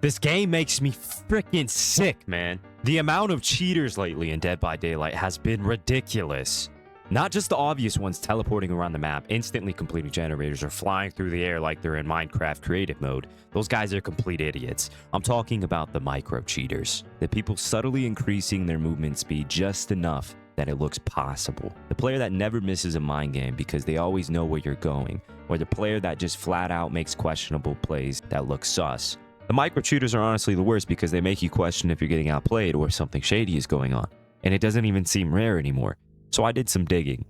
This game makes me freaking sick, man. The amount of cheaters lately in Dead by Daylight has been ridiculous. Not just the obvious ones teleporting around the map, instantly completing generators, or flying through the air like they're in Minecraft creative mode. Those guys are complete idiots. I'm talking about the micro cheaters. The people subtly increasing their movement speed just enough that it looks possible. The player that never misses a mind game because they always know where you're going. Or the player that just flat out makes questionable plays that look sus. The micro cheaters are honestly the worst because they make you question if you're getting outplayed or if something shady is going on. And it doesn't even seem rare anymore. So I did some digging.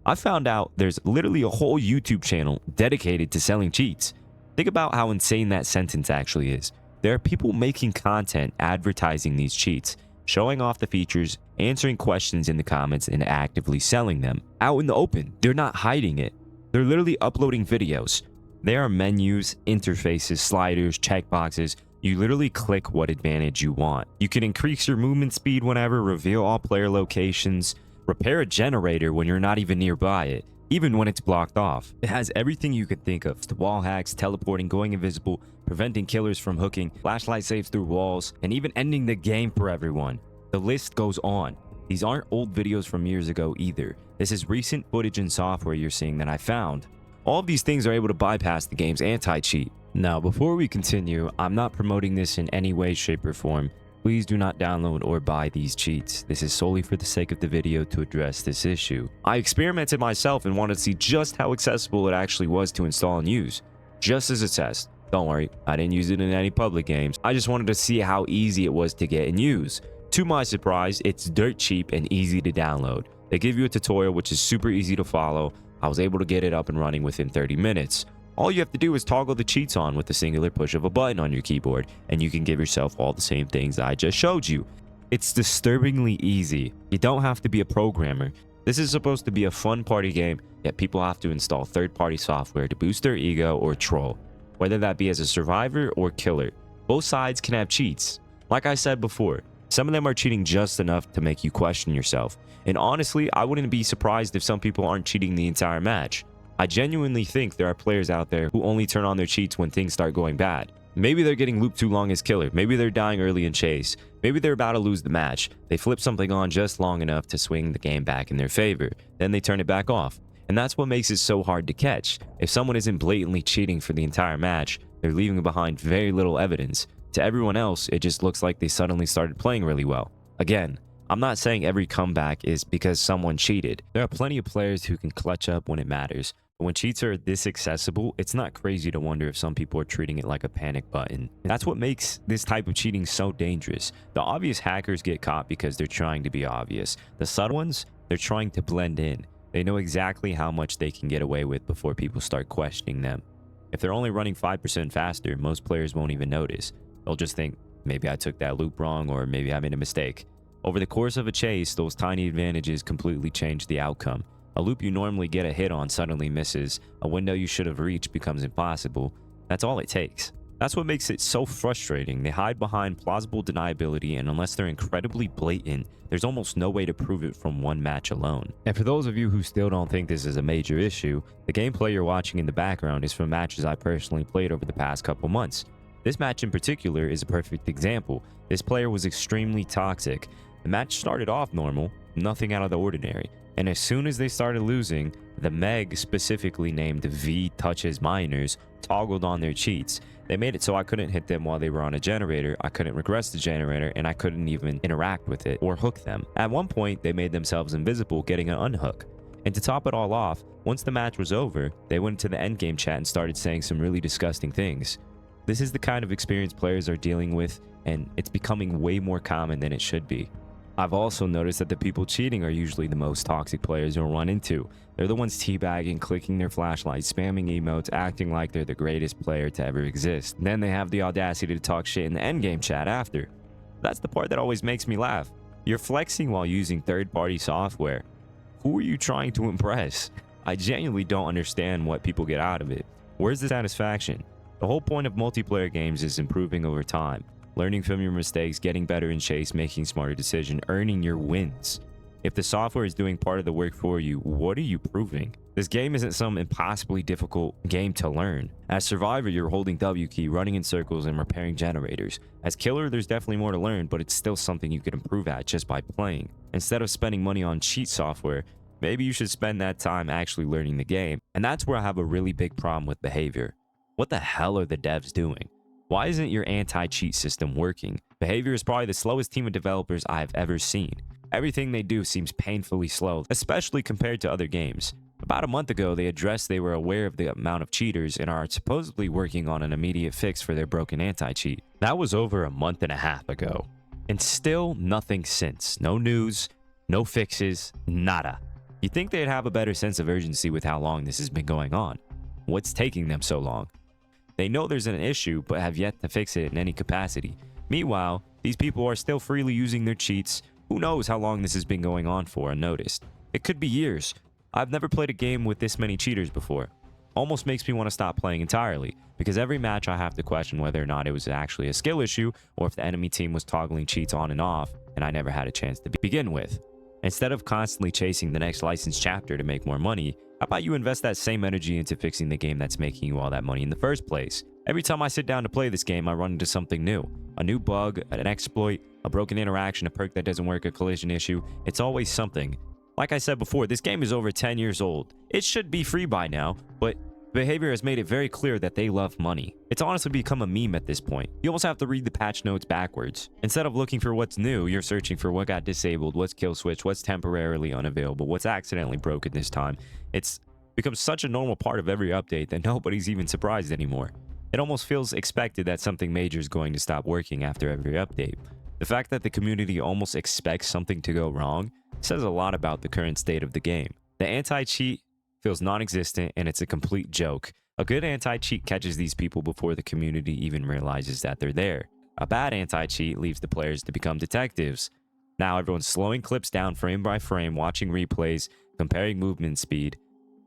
I found out there's literally a whole YouTube channel dedicated to selling cheats. Think about how insane that sentence actually is. There are people making content advertising these cheats, showing off the features, answering questions in the comments, and actively selling them. Out in the open, they're not hiding it. They're literally uploading videos. There are menus, interfaces, sliders, checkboxes. You literally click what advantage you want. You can increase your movement speed whenever, reveal all player locations, repair a generator when you're not even nearby it, even when it's blocked off. It has everything you could think of. The wall hacks, teleporting, going invisible, preventing killers from hooking, flashlight saves through walls, and even ending the game for everyone. The list goes on. These aren't old videos from years ago either. This is recent footage and software you're seeing that I found. All of these things are able to bypass the game's anti-cheat. Now, before we continue, I'm not promoting this in any way, shape, or form. Please do not download or buy these cheats. This is solely for the sake of the video to address this issue. I experimented myself and wanted to see just how accessible it actually was to install and use. Just as a test. Don't worry, I didn't use it in any public games. I just wanted to see how easy it was to get and use. To my surprise, it's dirt cheap and easy to download. They give you a tutorial which is super easy to follow. I was able to get it up and running within 30 minutes. All you have to do is toggle the cheats on with the singular push of a button on your keyboard, and you can give yourself all the same things I just showed you. It's disturbingly easy. You don't have to be a programmer. This is supposed to be a fun party game, yet people have to install third-party software to boost their ego or troll, whether that be as a survivor or killer. Both sides can have cheats. Like I said before, some of them are cheating just enough to make you question yourself. And honestly, I wouldn't be surprised if some people aren't cheating the entire match. I genuinely think there are players out there who only turn on their cheats when things start going bad. Maybe they're getting looped too long as killer. Maybe they're dying early in chase. Maybe they're about to lose the match. They flip something on just long enough to swing the game back in their favor. Then they turn it back off. And that's what makes it so hard to catch. If someone isn't blatantly cheating for the entire match, they're leaving behind very little evidence. To everyone else, it just looks like they suddenly started playing really well. Again, I'm not saying every comeback is because someone cheated. There are plenty of players who can clutch up when it matters. But when cheats are this accessible, it's not crazy to wonder if some people are treating it like a panic button. That's what makes this type of cheating so dangerous. The obvious hackers get caught because they're trying to be obvious. The subtle ones, they're trying to blend in. They know exactly how much they can get away with before people start questioning them. If they're only running 5% faster, most players won't even notice. They'll just think, maybe I took that loop wrong, or maybe I made a mistake. Over the course of a chase, those tiny advantages completely change the outcome. A loop you normally get a hit on suddenly misses. A window you should have reached becomes impossible. That's all it takes. That's what makes it so frustrating. They hide behind plausible deniability, and unless they're incredibly blatant, there's almost no way to prove it from one match alone. And for those of you who still don't think this is a major issue, the gameplay you're watching in the background is from matches I personally played over the past couple months. This match in particular is a perfect example. This player was extremely toxic. The match started off normal, nothing out of the ordinary. And as soon as they started losing, the Meg, specifically named V Touches Miners, toggled on their cheats. They made it so I couldn't hit them while they were on a generator, I couldn't regress the generator, and I couldn't even interact with it or hook them. At one point, they made themselves invisible, getting an unhook. And to top it all off, once the match was over, they went to the endgame chat and started saying some really disgusting things. This is the kind of experience players are dealing with, and it's becoming way more common than it should be. I've also noticed that the people cheating are usually the most toxic players you'll run into. They're the ones teabagging, clicking their flashlights, spamming emotes, acting like they're the greatest player to ever exist. Then they have the audacity to talk shit in the endgame chat after. That's the part that always makes me laugh. You're flexing while using third-party software. Who are you trying to impress? I genuinely don't understand what people get out of it. Where's the satisfaction? The whole point of multiplayer games is improving over time. Learning from your mistakes, getting better in chase, making smarter decisions, earning your wins. If the software is doing part of the work for you, what are you proving? This game isn't some impossibly difficult game to learn. As Survivor, you're holding W key, running in circles, and repairing generators. As Killer, there's definitely more to learn, but it's still something you could improve at just by playing. Instead of spending money on cheat software, maybe you should spend that time actually learning the game. And that's where I have a really big problem with behavior. What the hell are the devs doing? Why isn't your anti-cheat system working? Behavior is probably the slowest team of developers I've ever seen. Everything they do seems painfully slow, especially compared to other games. About a month ago, they addressed they were aware of the amount of cheaters and are supposedly working on an immediate fix for their broken anti-cheat. That was over a month and a half ago. And still nothing since. No news, no fixes, nada. You'd think they'd have a better sense of urgency with how long this has been going on. What's taking them so long? They know there's an issue, but have yet to fix it in any capacity. Meanwhile, these people are still freely using their cheats. Who knows how long this has been going on for unnoticed? It could be years. I've never played a game with this many cheaters before. Almost makes me want to stop playing entirely, because every match I have to question whether or not it was actually a skill issue, or if the enemy team was toggling cheats on and off, and I never had a chance to begin with. Instead of constantly chasing the next licensed chapter to make more money, how about you invest that same energy into fixing the game that's making you all that money in the first place? Every time I sit down to play this game, I run into something new. A new bug, an exploit, a broken interaction, a perk that doesn't work, a collision issue. It's always something. Like I said before, this game is over 10 years old. It should be free by now, but behavior has made it very clear that they love money. It's honestly become a meme at this point. You almost have to read the patch notes backwards. Instead of looking for what's new, you're searching for what got disabled, what's kill switch, what's temporarily unavailable, what's accidentally broken this time. It's become such a normal part of every update that nobody's even surprised anymore. It almost feels expected that something major is going to stop working after every update. The fact that the community almost expects something to go wrong says a lot about the current state of the game. The anti-cheat feels non-existent, and it's a complete joke. A good anti-cheat catches these people before the community even realizes that they're there. A bad anti-cheat leaves the players to become detectives. Now everyone's slowing clips down frame by frame, watching replays, comparing movement speed.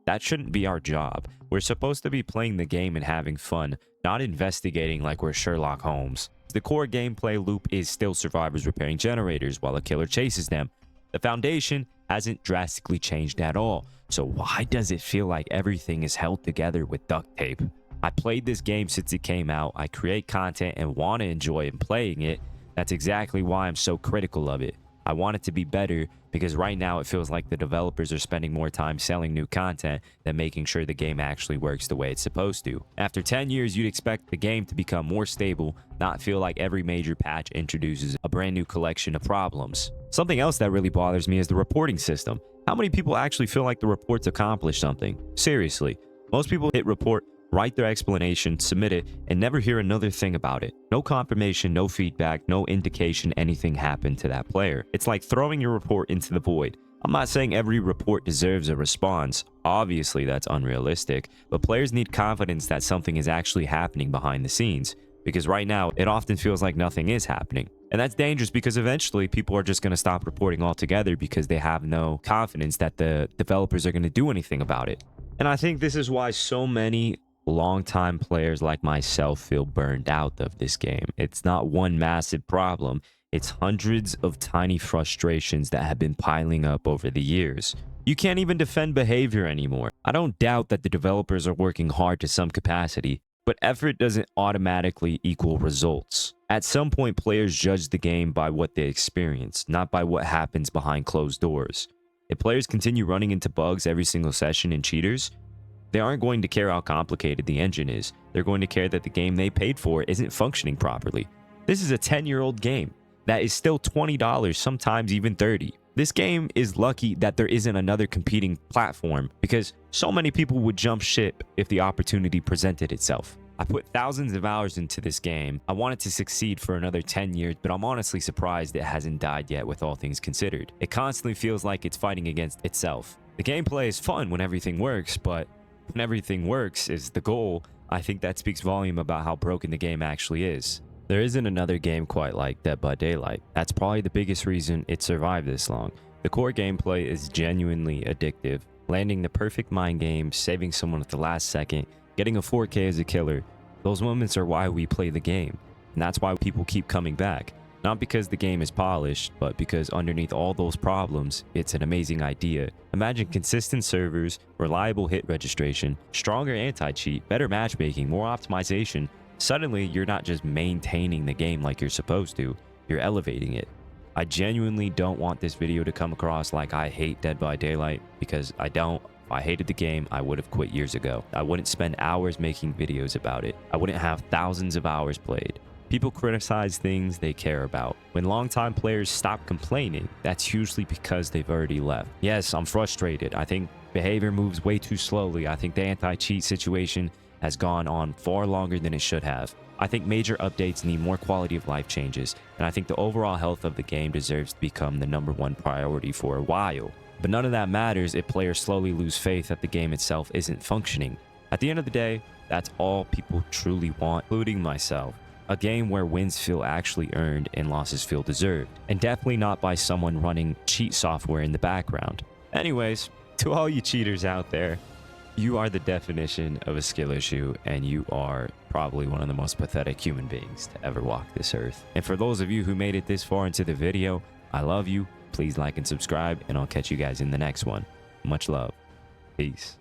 That shouldn't be our job. We're supposed to be playing the game and having fun, not investigating like we're Sherlock Holmes. The core gameplay loop is still survivors repairing generators while a killer chases them. The foundation hasn't drastically changed at all, so why does it feel like everything is held together with duct tape? I played this game since it came out. I create content and want to enjoy playing it. That's exactly why I'm so critical of it. I want it to be better because right now it feels like the developers are spending more time selling new content than making sure the game actually works the way it's supposed to. After 10 years, you'd expect the game to become more stable, not feel like every major patch introduces a brand new collection of problems. Something else that really bothers me is the reporting system. How many people actually feel like the reports accomplish something? Seriously, most people hit report, write their explanation, submit it, and never hear another thing about it. No confirmation, no feedback, no indication anything happened to that player. It's like throwing your report into the void. I'm not saying every report deserves a response. Obviously, that's unrealistic, but players need confidence that something is actually happening behind the scenes. Because right now, it often feels like nothing is happening. And that's dangerous because eventually people are just going to stop reporting altogether because they have no confidence that the developers are going to do anything about it. And I think this is why so many longtime players like myself feel burned out of this game. It's not one massive problem. It's hundreds of tiny frustrations that have been piling up over the years. You can't even defend behavior anymore. I don't doubt that the developers are working hard to some capacity, but effort doesn't automatically equal results. At some point, players judge the game by what they experience, not by what happens behind closed doors. If players continue running into bugs every single session and cheaters, they aren't going to care how complicated the engine is. They're going to care that the game they paid for isn't functioning properly. This is a 10-year-old game that is still $20, sometimes even $30. This game is lucky that there isn't another competing platform because so many people would jump ship if the opportunity presented itself. I put thousands of hours into this game. I want it to succeed for another 10 years, but I'm honestly surprised it hasn't died yet with all things considered. It constantly feels like it's fighting against itself. The gameplay is fun when everything works, but when everything works is the goal, I think that speaks volume about how broken the game actually is. There isn't another game quite like Dead by Daylight. That's probably the biggest reason it survived this long. The core gameplay is genuinely addictive. Landing the perfect mind game, saving someone at the last second, getting a 4K as a killer. Those moments are why we play the game. And that's why people keep coming back. Not because the game is polished, but because underneath all those problems, it's an amazing idea. Imagine consistent servers, reliable hit registration, stronger anti-cheat, better matchmaking, more optimization. Suddenly, you're not just maintaining the game like you're supposed to, you're elevating it. I genuinely don't want this video to come across like I hate Dead by Daylight, because I don't. If I hated the game, I would have quit years ago. I wouldn't spend hours making videos about it. I wouldn't have thousands of hours played. People criticize things they care about. When longtime players stop complaining, that's usually because they've already left. Yes, I'm frustrated. I think behavior moves way too slowly. I think the anti-cheat situation has gone on far longer than it should have. I think major updates need more quality of life changes, and I think the overall health of the game deserves to become the #1 priority for a while. But none of that matters if players slowly lose faith that the game itself isn't functioning. At the end of the day, that's all people truly want, including myself. A game where wins feel actually earned and losses feel deserved, and definitely not by someone running cheat software in the background. Anyways, to all you cheaters out there, you are the definition of a skill issue, and you are probably one of the most pathetic human beings to ever walk this earth. And for those of you who made it this far into the video, I love you. Please like and subscribe, and I'll catch you guys in the next one. Much love. Peace.